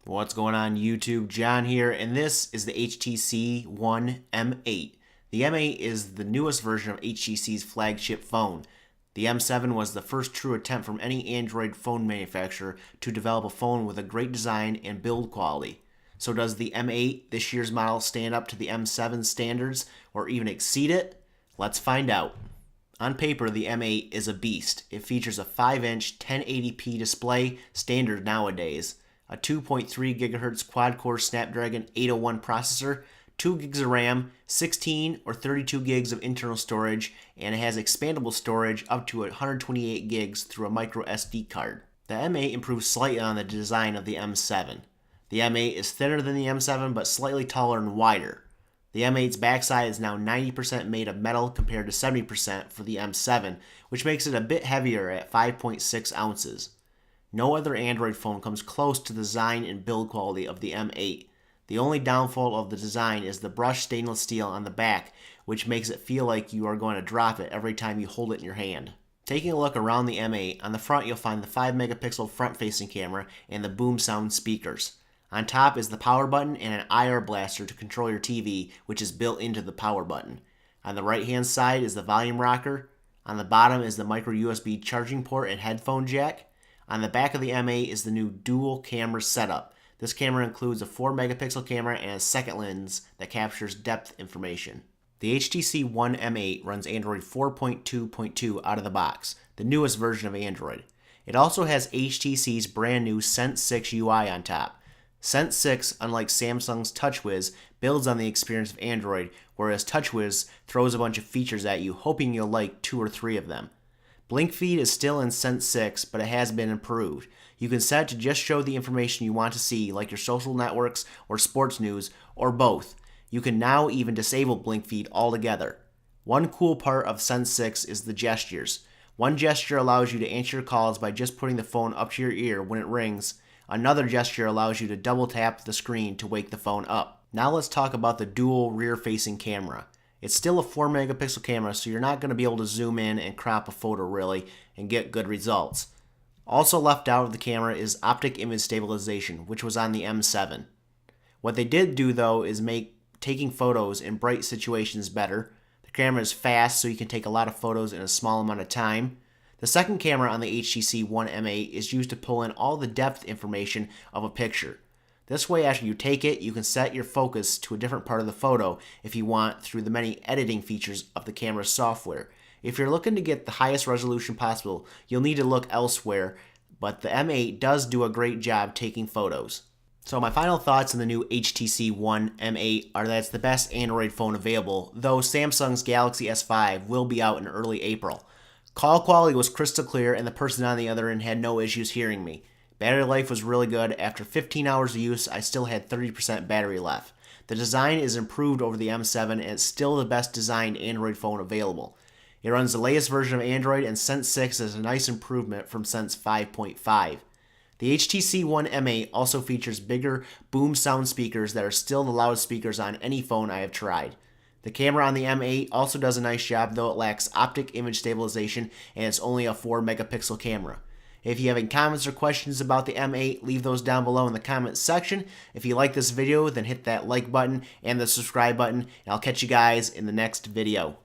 What's going on YouTube? John here, and this is the HTC One M8. The M8 is the newest version of HTC's flagship phone. The M7 was the first true attempt from any Android phone manufacturer to develop a phone with a great design and build quality. So does the M8, this year's model, stand up to the M7 standards or even exceed it? Let's find out. On paper, the M8 is a beast. It features a 5-inch 1080p display, standard nowadays, a 2.3 GHz quad-core Snapdragon 801 processor, 2 gigs of RAM, 16 or 32 gigs of internal storage, and it has expandable storage up to 128 gigs through a micro SD card. The M8 improves slightly on the design of the M7. The M8 is thinner than the M7 but slightly taller and wider. The M8's backside is now 90% made of metal compared to 70% for the M7, which makes it a bit heavier at 5.6 ounces. No other Android phone comes close to the design and build quality of the M8. The only downfall of the design is the brushed stainless steel on the back, which makes it feel like you are going to drop it every time you hold it in your hand. Taking a look around the M8, on the front you'll find the 5-megapixel front-facing camera and the boom sound speakers. On top is the power button and an IR blaster to control your TV, which is built into the power button. On the right-hand side is the volume rocker. On the bottom is the micro USB charging port and headphone jack. On the back of the M8 is the new dual camera setup. This camera includes a 4-megapixel camera and a second lens that captures depth information. The HTC One M8 runs Android 4.2.2 out of the box, the newest version of Android. It also has HTC's brand new Sense 6 UI on top. Sense 6, unlike Samsung's TouchWiz, builds on the experience of Android, whereas TouchWiz throws a bunch of features at you, hoping you'll like 2 or 3 of them. Blink feed is still in Sense 6, but it has been improved. You can set it to just show the information you want to see, like your social networks or sports news, or both. You can now even disable blink feed altogether. One cool part of Sense 6 is the gestures. One gesture allows you to answer your calls by just putting the phone up to your ear when it rings. Another gesture allows you to double tap the screen to wake the phone up. Now let's talk about the dual rear-facing camera. It's still a 4-megapixel camera, so you're not going to be able to zoom in and crop a photo really and get good results. Also left out of the camera is optic image stabilization, which was on the M7. What they did do though is make taking photos in bright situations better. The camera is fast, so you can take a lot of photos in a small amount of time. The second camera on the HTC One M8 is used to pull in all the depth information of a picture. This way, after you take it, you can set your focus to a different part of the photo if you want through the many editing features of the camera's software. If you're looking to get the highest resolution possible, you'll need to look elsewhere, but the M8 does do a great job taking photos. So my final thoughts on the new HTC One M8 are that it's the best Android phone available, though Samsung's Galaxy S5 will be out in early April. Call quality was crystal clear and the person on the other end had no issues hearing me. Battery life was really good. After 15 hours of use, I still had 30% battery left. The design is improved over the M7 and it's still the best designed Android phone available. It runs the latest version of Android, and Sense 6 is a nice improvement from Sense 5.5. The HTC One M8 also features bigger boom sound speakers that are still the loudest speakers on any phone I have tried. The camera on the M8 also does a nice job, though it lacks optic image stabilization and it's only a 4-megapixel camera. If you have any comments or questions about the M8, leave those down below in the comments section. If you like this video, then hit that like button and the subscribe button, and I'll catch you guys in the next video.